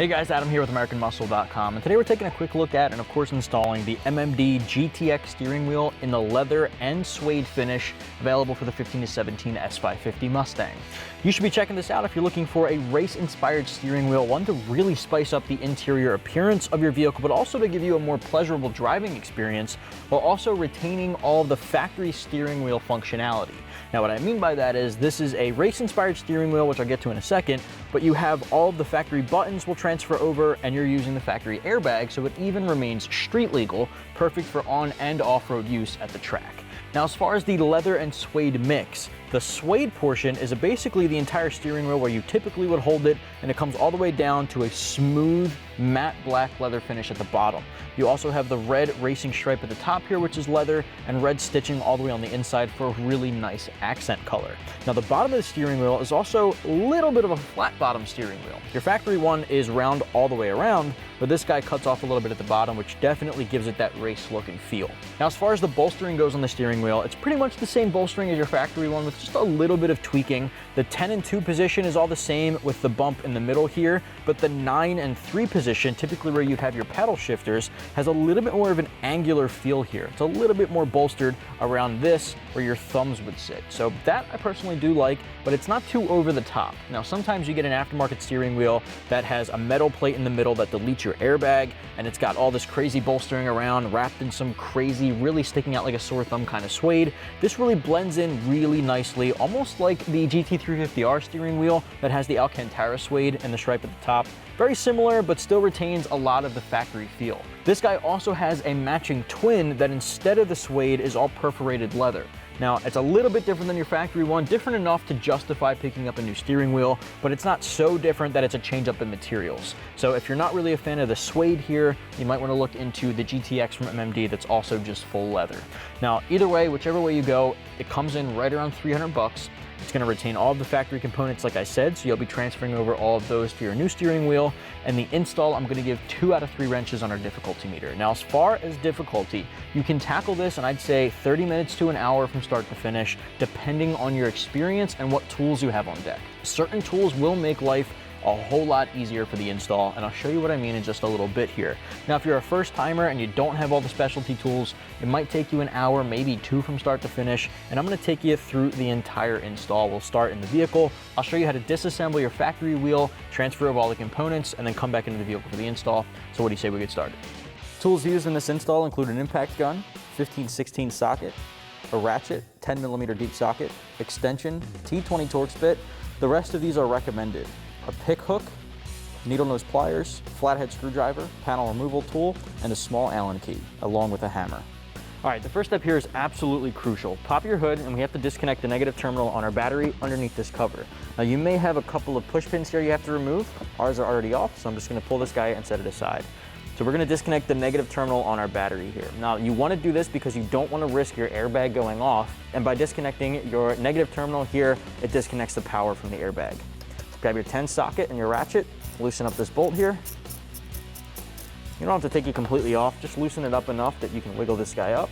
Hey guys, Adam here with AmericanMuscle.com, and today we're taking a quick look at and of course installing the MMD GTX Steering Wheel in the leather and suede finish available for the 15 to 17 S550 Mustang. You should be checking this out if you're looking for a race-inspired steering wheel, one to really spice up the interior appearance of your vehicle, but also to give you a more pleasurable driving experience while also retaining all of the factory steering wheel functionality. Now what I mean by that is this is a race-inspired steering wheel, which I'll get to in a second, but you have all of the factory buttons will transfer over and you're using the factory airbag, so it even remains street legal, perfect for on and off-road use at the track. Now as far as the leather and suede mix, the suede portion is basically the entire steering wheel where you typically would hold it, and it comes all the way down to a smooth matte black leather finish at the bottom. You also have the red racing stripe at the top here, which is leather, and red stitching all the way on the inside for a really nice accent color. Now the bottom of the steering wheel is also a little bit of a flat bottom steering wheel. Your factory one is round all the way around, but this guy cuts off a little bit at the bottom, which definitely gives it that race look and feel. Now as far as the bolstering goes on the steering wheel, it's pretty much the same bolstering as your factory one with just a little bit of tweaking. The 10 and 2 position is all the same with the bump in the middle here, but the 9 and 3 position, typically where you'd have your pedal shifters, has a little bit more of an angular feel here. It's a little bit more bolstered around this where your thumbs would sit. So that I personally do like, but it's not too over the top. Now sometimes you get an aftermarket steering wheel that has a metal plate in the middle that deletes your airbag, and it's got all this crazy bolstering around wrapped in some crazy, really sticking out like a sore thumb kind of suede. This really blends in really nicely, almost like the GT350R steering wheel that has the Alcantara suede and the stripe at the top. Very similar, but still retains a lot of the factory feel. This guy also has a matching twin that instead of the suede is all perforated leather. Now, it's a little bit different than your factory one, different enough to justify picking up a new steering wheel, but it's not so different that it's a change up in materials. So if you're not really a fan of the suede here, you might want to look into the GTX from MMD that's also just full leather. Now, either way, whichever way you go, it comes in right around 300 bucks. It's going to retain all of the factory components like I said, so you'll be transferring over all of those to your new steering wheel. And the install, I'm going to give 2 out of 3 wrenches on our difficulty meter. Now as far as difficulty, you can tackle this and I'd say 30 minutes to an hour from start to finish, depending on your experience and what tools you have on deck. Certain tools will make life a whole lot easier for the install, and I'll show you what I mean in just a little bit here. Now if you're a first timer and you don't have all the specialty tools, it might take you an hour, maybe 2 from start to finish, and I'm going to take you through the entire install. We'll start in the vehicle, I'll show you how to disassemble your factory wheel, transfer over all the components, and then come back into the vehicle for the install. So what do you say we get started? Tools used in this install include an impact gun, 15/16 socket, a ratchet, 10mm deep socket, extension, T20 Torx bit. The rest of these are recommended. A pick hook, needle nose pliers, flathead screwdriver, panel removal tool, and a small Allen key, along with a hammer. All right, the first step here is absolutely crucial. Pop your hood, and we have to disconnect the negative terminal on our battery underneath this cover. Now you may have a couple of push pins here you have to remove. Ours are already off, so I'm just gonna pull this guy and set it aside. So we're gonna disconnect the negative terminal on our battery here. Now you wanna do this because you don't wanna risk your airbag going off, and by disconnecting your negative terminal here, it disconnects the power from the airbag. Grab your 10 socket and your ratchet, loosen up this bolt here. You don't have to take it completely off, just loosen it up enough that you can wiggle this guy up,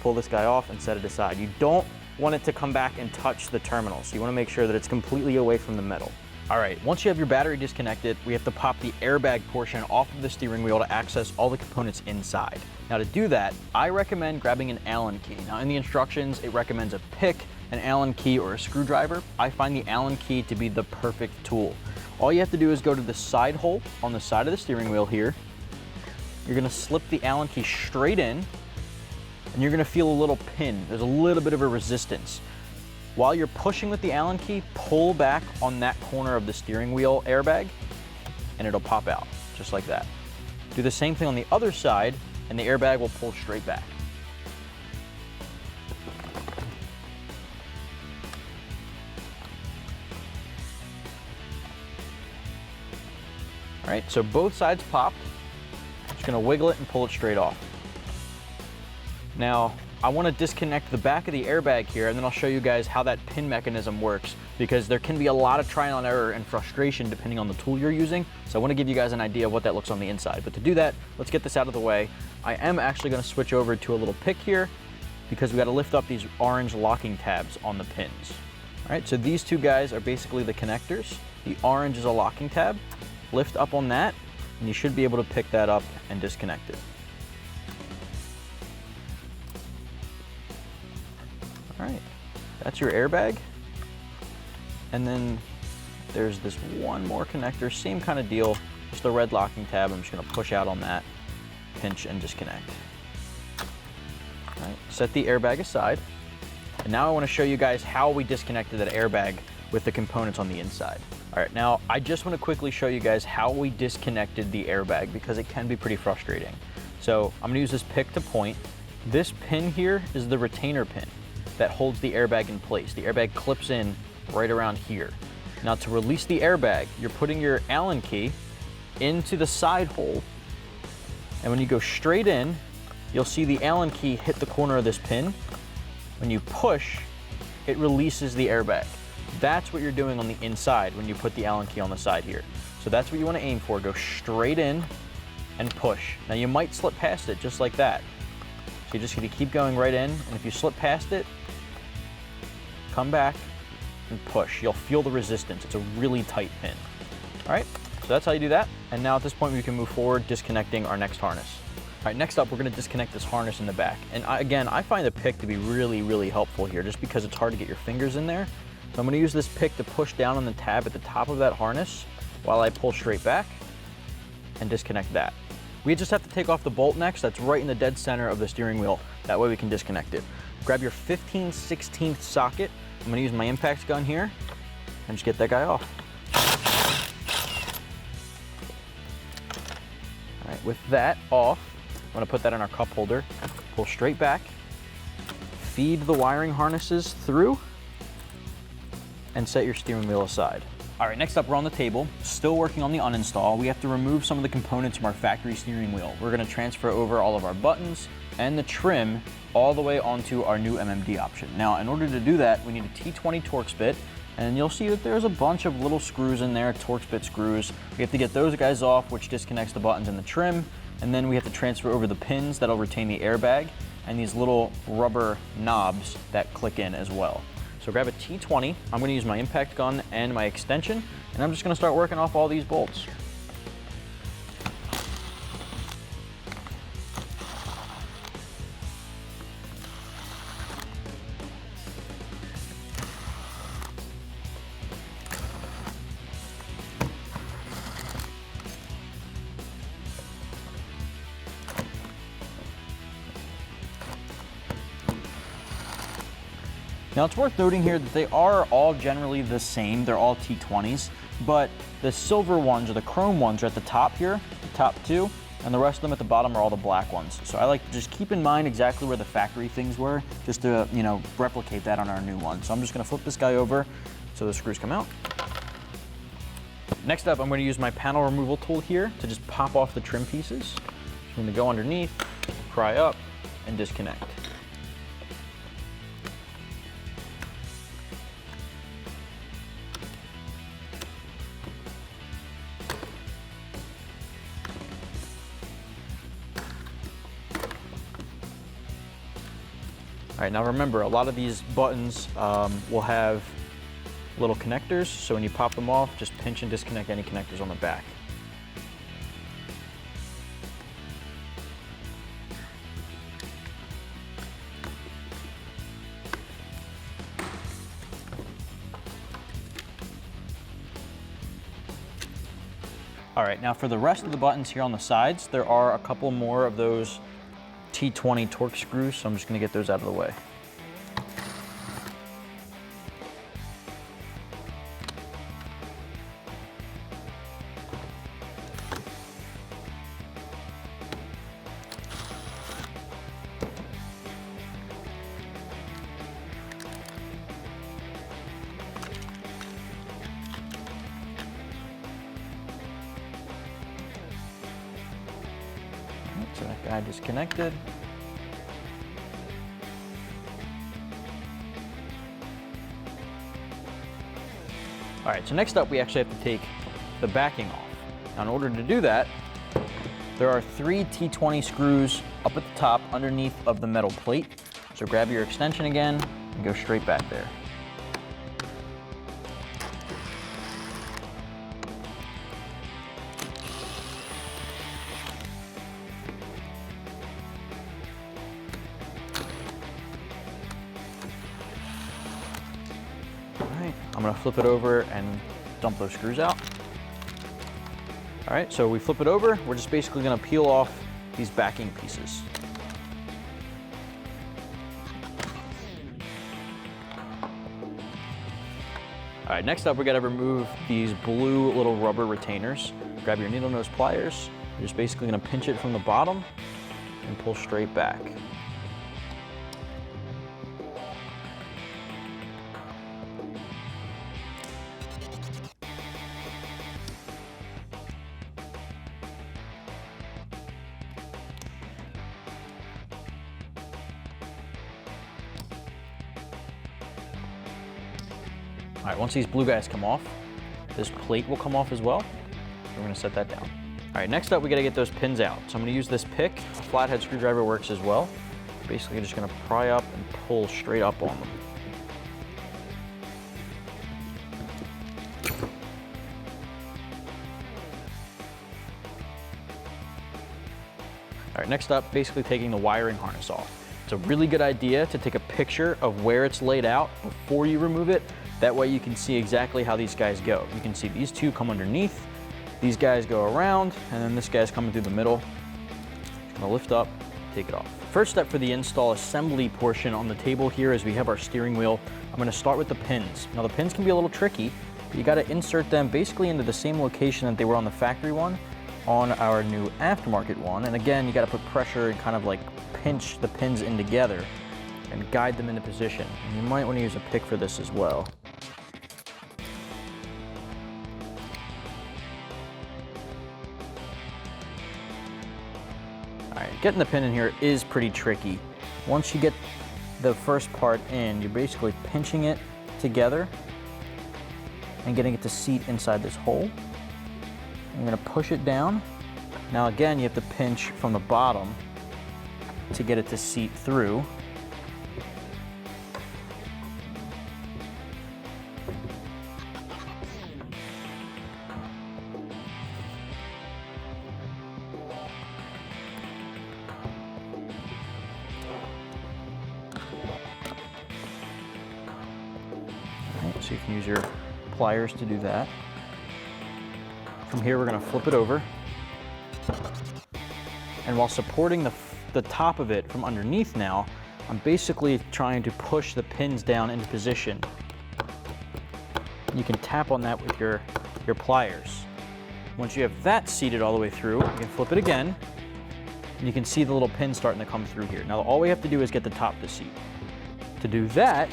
pull this guy off and set it aside. You don't want it to come back and touch the terminal, so you want to make sure that it's completely away from the metal. All right, once you have your battery disconnected, we have to pop the airbag portion off of the steering wheel to access all the components inside. Now to do that, I recommend grabbing an Allen key. Now in the instructions, it recommends a pick, an Allen key, or a screwdriver. I find the Allen key to be the perfect tool. All you have to do is go to the side hole on the side of the steering wheel here. You're gonna slip the Allen key straight in, and you're gonna feel a little pin. There's a little bit of a resistance. While you're pushing with the Allen key, pull back on that corner of the steering wheel airbag, and it'll pop out, just like that. Do the same thing on the other side, and the airbag will pull straight back. All right, so both sides popped. Just gonna wiggle it and pull it straight off. Now, I wanna disconnect the back of the airbag here, and then I'll show you guys how that pin mechanism works, because there can be a lot of trial and error and frustration depending on the tool you're using. So I wanna give you guys an idea of what that looks on the inside. But to do that, let's get this out of the way. I am actually gonna switch over to a little pick here, because we gotta lift up these orange locking tabs on the pins. All right, so these two guys are basically the connectors. The orange is a locking tab, lift up on that, and you should be able to pick that up and disconnect it. All right, that's your airbag. And then there's this one more connector, same kind of deal, just a red locking tab. I'm just gonna push out on that, pinch and disconnect. All right, set the airbag aside. And now I wanna show you guys how we disconnected that airbag with the components on the inside. All right, now I just wanna quickly show you guys how we disconnected the airbag because it can be pretty frustrating. So I'm gonna use this pick to point. This pin here is the retainer pin that holds the airbag in place. The airbag clips in right around here. Now to release the airbag, you're putting your Allen key into the side hole, and when you go straight in, you'll see the Allen key hit the corner of this pin. When you push, it releases the airbag. That's what you're doing on the inside when you put the Allen key on the side here. So that's what you want to aim for. Go straight in and push. Now you might slip past it just like that. So you're just going to keep going right in, and if you slip past it, come back and push. You'll feel the resistance. It's a really tight pin. All right, so that's how you do that. And now at this point we can move forward disconnecting our next harness. All right, next up we're going to disconnect this harness in the back. And again, I find the pick to be really helpful here just because it's hard to get your fingers in there. So I'm going to use this pick to push down on the tab at the top of that harness while I pull straight back and disconnect that. We just have to take off the bolt next. That's right in the dead center of the steering wheel. That way we can disconnect it. Grab your 15/16 socket. I'm going to use my impact gun here and just get that guy off. All right, with that off, I'm going to put that in our cup holder, pull straight back, feed the wiring harnesses through, and set your steering wheel aside. All right, next up we're on the table, still working on the uninstall. We have to remove some of the components from our factory steering wheel. We're gonna transfer over all of our buttons and the trim all the way onto our new MMD option. Now, in order to do that, we need a T20 Torx bit, and you'll see that there's a bunch of little screws in there, Torx bit screws. We have to get those guys off, which disconnects the buttons and the trim, and then we have to transfer over the pins that'll retain the airbag and these little rubber knobs that click in as well. So grab a T20, I'm gonna use my impact gun and my extension, and I'm just gonna start working off all these bolts. Now it's worth noting here that they are all generally the same. They're all T20s, but the silver ones or the chrome ones are at the top here, the top two, and the rest of them at the bottom are all the black ones. So I like to just keep in mind exactly where the factory things were, just to, you know, replicate that on our new one. So I'm just gonna flip this guy over so the screws come out. Next up, I'm gonna use my panel removal tool here to just pop off the trim pieces. I'm gonna go underneath, pry up, and disconnect. All right, now remember, a lot of these buttons will have little connectors, so when you pop them off, just pinch and disconnect any connectors on the back. All right, now for the rest of the buttons here on the sides, there are a couple more of those T20 Torx screws, so I'm just gonna get those out of the way. So that guy disconnected. All right, so next up we actually have to take the backing off. Now in order to do that, there are 3 T20 screws up at the top underneath of the metal plate. So grab your extension again and go straight back there. gonna flip it over and dump those screws out. All right, so we flip it over. We're just basically gonna peel off these backing pieces. All right, next up, we gotta remove these blue little rubber retainers. Grab your needle nose pliers. You're just basically gonna pinch it from the bottom and pull straight back. All right, once these blue guys come off, this plate will come off as well. We're gonna set that down. All right, next up, we gotta get those pins out. So I'm gonna use this pick. A flathead screwdriver works as well. Basically, just gonna pry up and pull straight up on them. All right, next up, basically taking the wiring harness off. It's a really good idea to take a picture of where it's laid out before you remove it. That way you can see exactly how these guys go. You can see these two come underneath, these guys go around, and then this guy's coming through the middle. Just gonna lift up, take it off. First step for the install assembly portion on the table here is we have our steering wheel. I'm gonna start with the pins. Now the pins can be a little tricky, but you gotta insert them basically into the same location that they were on the factory one, on our new aftermarket one. And again, you gotta put pressure and kind of like pinch the pins in together and guide them into position. And you might wanna use a pick for this as well. All right, getting the pin in here is pretty tricky. Once you get the first part in, you're basically pinching it together and getting it to seat inside this hole. You're gonna push it down. Now again, you have to pinch from the bottom to get it to seat through. So you can use your pliers to do that. From here, we're gonna flip it over. And while supporting the top of it from underneath now, I'm basically trying to push the pins down into position. You can tap on that with your pliers. Once you have that seated all the way through, you can flip it again, and you can see the little pins starting to come through here. Now, all we have to do is get the top to seat. To do that,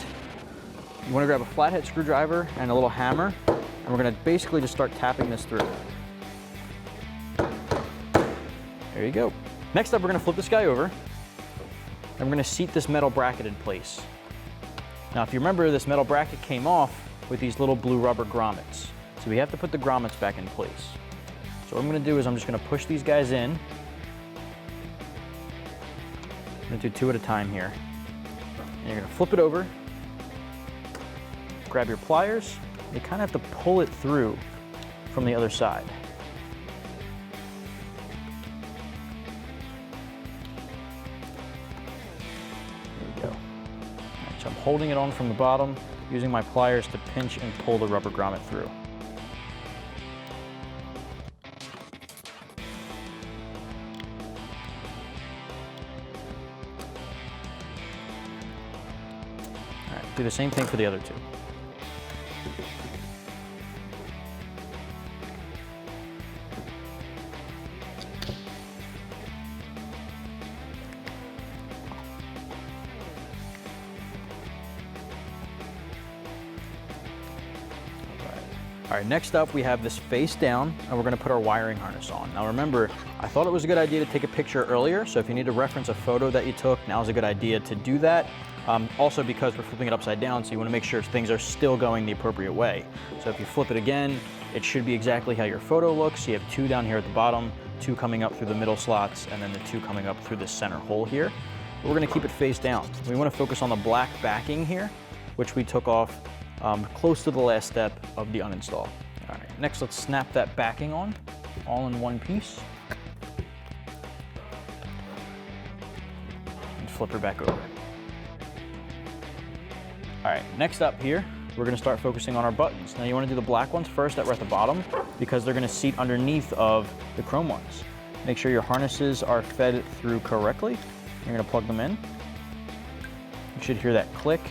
you want to grab a flathead screwdriver and a little hammer, and we're going to basically just start tapping this through. There you go. Next up, we're going to flip this guy over, and we're going to seat this metal bracket in place. Now, if you remember, this metal bracket came off with these little blue rubber grommets. So we have to put the grommets back in place. So what I'm going to do is I'm just going to push these guys in. I'm going to do two at a time here. And you're going to flip it over. Grab your pliers, you kind of have to pull it through from the other side. There we go. All right, so I'm holding it on from the bottom, using my pliers to pinch and pull the rubber grommet through. All right, do the same thing for the other two. All right, next up we have this face down, and we're gonna put our wiring harness on. Now remember, I thought it was a good idea to take a picture earlier, so if you need to reference a photo that you took, now's a good idea to do that. Also because we're flipping it upside down, so you wanna make sure things are still going the appropriate way. So if you flip it again, it should be exactly how your photo looks. You have two down here at the bottom, two coming up through the middle slots, and then the two coming up through the center hole here. But we're gonna keep it face down. We wanna focus on the black backing here, which we took off close to the last step of the uninstall. All right, next let's snap that backing on, all in one piece. And flip her back over. All right, next up here, we're gonna start focusing on our buttons. Now you wanna do the black ones first that were at the bottom because they're gonna seat underneath of the chrome ones. Make sure your harnesses are fed through correctly. You're gonna plug them in. You should hear that click,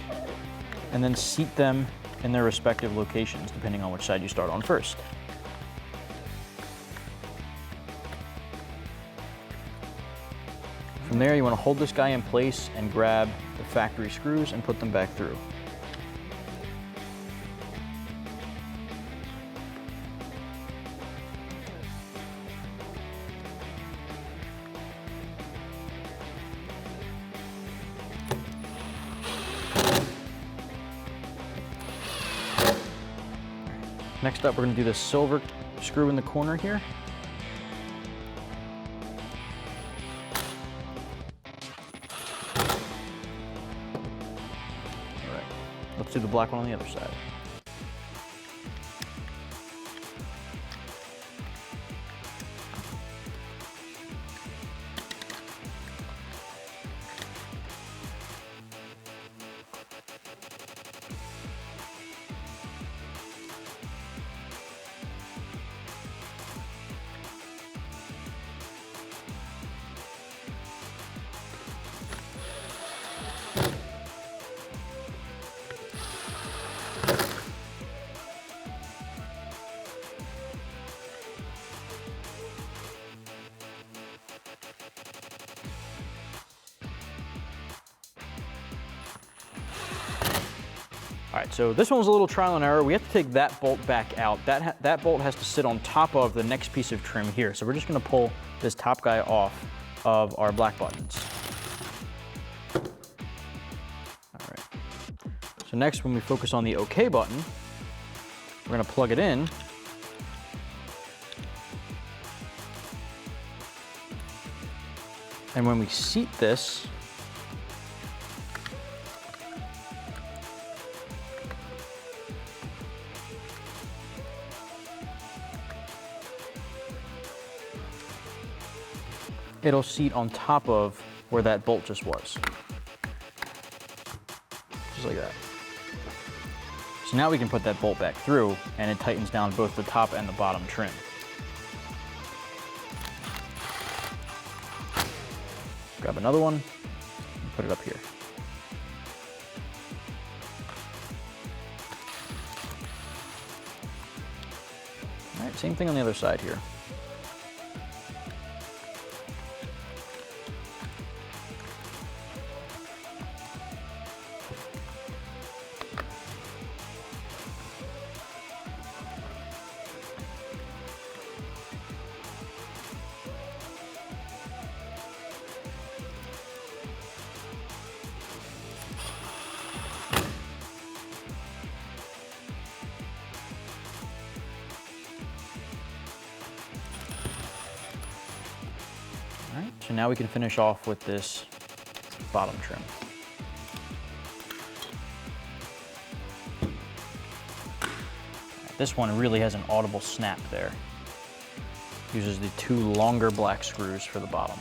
and then seat them in their respective locations, depending on which side you start on first. From there, you want to hold this guy in place and grab the factory screws and put them back through. Next up, we're going to do the silver screw in the corner here. All right, let's do the black one on the other side. All right, so this one was a little trial and error. We have to take that bolt back out. That bolt has to sit on top of the next piece of trim here. So we're just gonna pull this top guy off of our black buttons. All right. So next, when we focus on the OK button, we're gonna plug it in. And when we seat this, it'll seat on top of where that bolt just was. Just like that. So now we can put that bolt back through and it tightens down both the top and the bottom trim. Grab another one and put it up here. All right, same thing on the other side here. All right, so now we can finish off with this bottom trim. This one really has an audible snap there. Uses the two longer black screws for the bottom.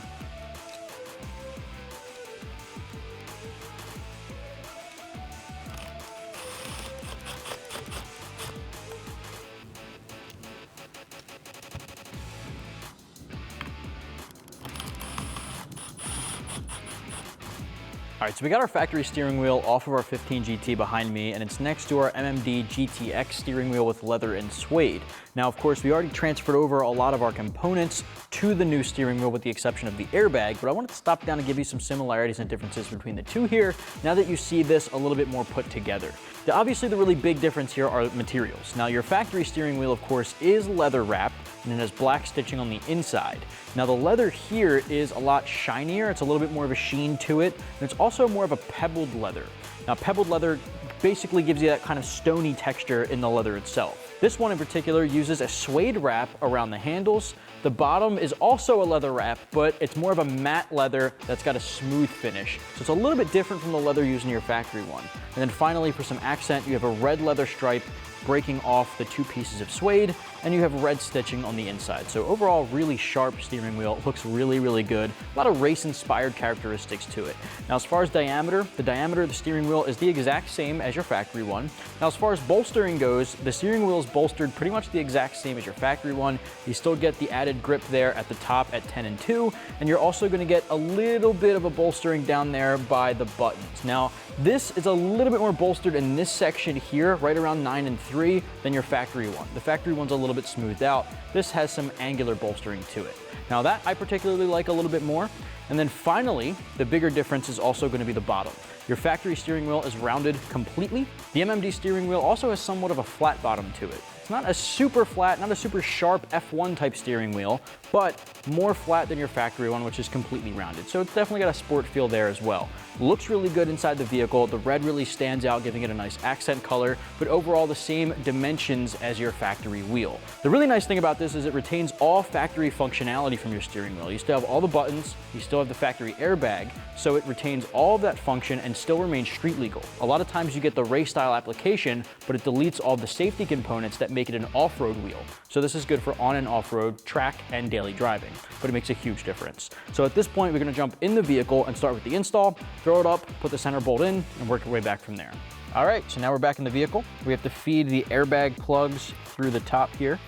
All right, so we got our factory steering wheel off of our 15 GT behind me, and it's next to our MMD GTX steering wheel with leather and suede. Now, of course, we already transferred over a lot of our components to the new steering wheel with the exception of the airbag, but I wanted to stop down and give you some similarities and differences between the two here, now that you see this a little bit more put together. Obviously, the really big difference here are materials. Now, your factory steering wheel, of course, is leather wrapped, and it has black stitching on the inside. Now, the leather here is a lot shinier. It's a little bit more of a sheen to it, and it's also more of a pebbled leather. Now, pebbled leather basically gives you that kind of stony texture in the leather itself. This one in particular uses a suede wrap around the handles. The bottom is also a leather wrap, but it's more of a matte leather that's got a smooth finish. So it's a little bit different from the leather used in your factory one. And then finally, for some accent, you have a red leather stripe breaking off the 2 pieces of suede, and you have red stitching on the inside. So overall, really sharp steering wheel. It looks really, really good. A lot of race-inspired characteristics to it. Now, as far as diameter, the diameter of the steering wheel is the exact same as your factory one. Now, as far as bolstering goes, the steering wheel is bolstered pretty much the exact same as your factory one. You still get the added grip there at the top at 10 and 2, and you're also going to get a little bit of a bolstering down there by the buttons. Now, this is a little bit more bolstered in this section here, right around 9 and 3, than your factory one. The factory one's a little bit smoothed out. This has some angular bolstering to it. Now that I particularly like a little bit more. And then finally, the bigger difference is also going to be the bottom. Your factory steering wheel is rounded completely. The MMD steering wheel also has somewhat of a flat bottom to it. It's not a super flat, not a super sharp F1 type steering wheel, but more flat than your factory one, which is completely rounded. So it's definitely got a sport feel there as well. Looks really good inside the vehicle. The red really stands out, giving it a nice accent color, but overall the same dimensions as your factory wheel. The really nice thing about this is it retains all factory functionality from your steering wheel. You still have all the buttons, you still have the factory airbag, so it retains all of that function and still remains street legal. A lot of times you get the race style application, but it deletes all the safety components that make it an off-road wheel. So this is good for on and off-road, track, and daily driving, but it makes a huge difference. So at this point, we're gonna jump in the vehicle and start with the install, throw it up, put the center bolt in, and work our way back from there. All right, so now we're back in the vehicle. We have to feed the airbag plugs through the top here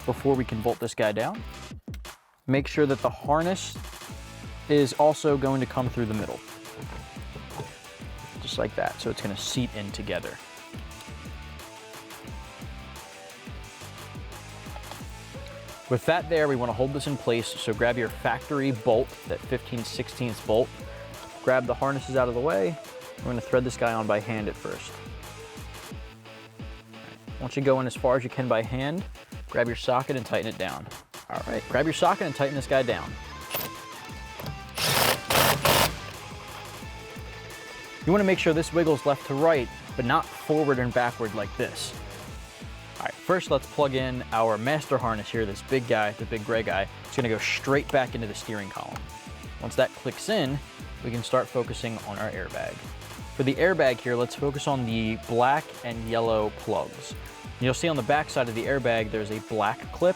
before we can bolt this guy down. Make sure that the harness is also going to come through the middle. Just like that, so it's gonna seat in together. With that there, we want to hold this in place, so grab your factory bolt, that 15/16 bolt, grab the harnesses out of the way. We're going to thread this guy on by hand at first. Once you go in as far as you can by hand, grab your socket and tighten it down. All right, grab your socket and tighten this guy down. You want to make sure this wiggles left to right, but not forward and backward like this. All right, first let's plug in our master harness here, this big guy, the big gray guy. It's gonna go straight back into the steering column. Once that clicks in, we can start focusing on our airbag. For the airbag here, let's focus on the black and yellow plugs. You'll see on the back side of the airbag, there's a black clip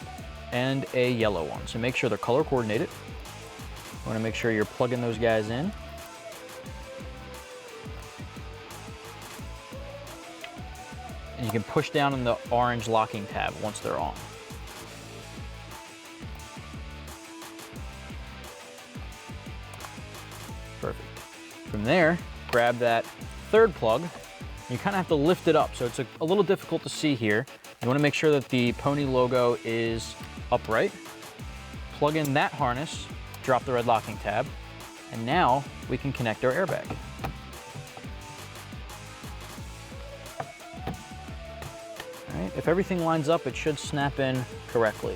and a yellow one. So make sure they're color coordinated. You wanna make sure you're plugging those guys in. And you can push down on the orange locking tab once they're on. Perfect. From there, grab that third plug. You kind of have to lift it up, so it's a little difficult to see here. You want to make sure that the Pony logo is upright. Plug in that harness, drop the red locking tab, and now we can connect our airbag. If everything lines up, it should snap in correctly.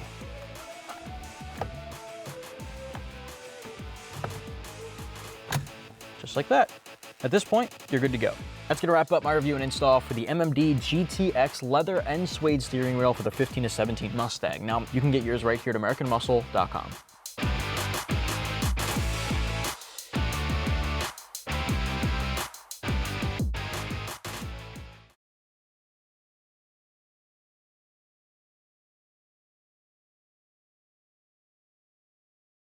Just like that. At this point, you're good to go. That's gonna wrap up my review and install for the MMD GTX leather and suede steering wheel for the 15 to 17 Mustang. Now, you can get yours right here at AmericanMuscle.com.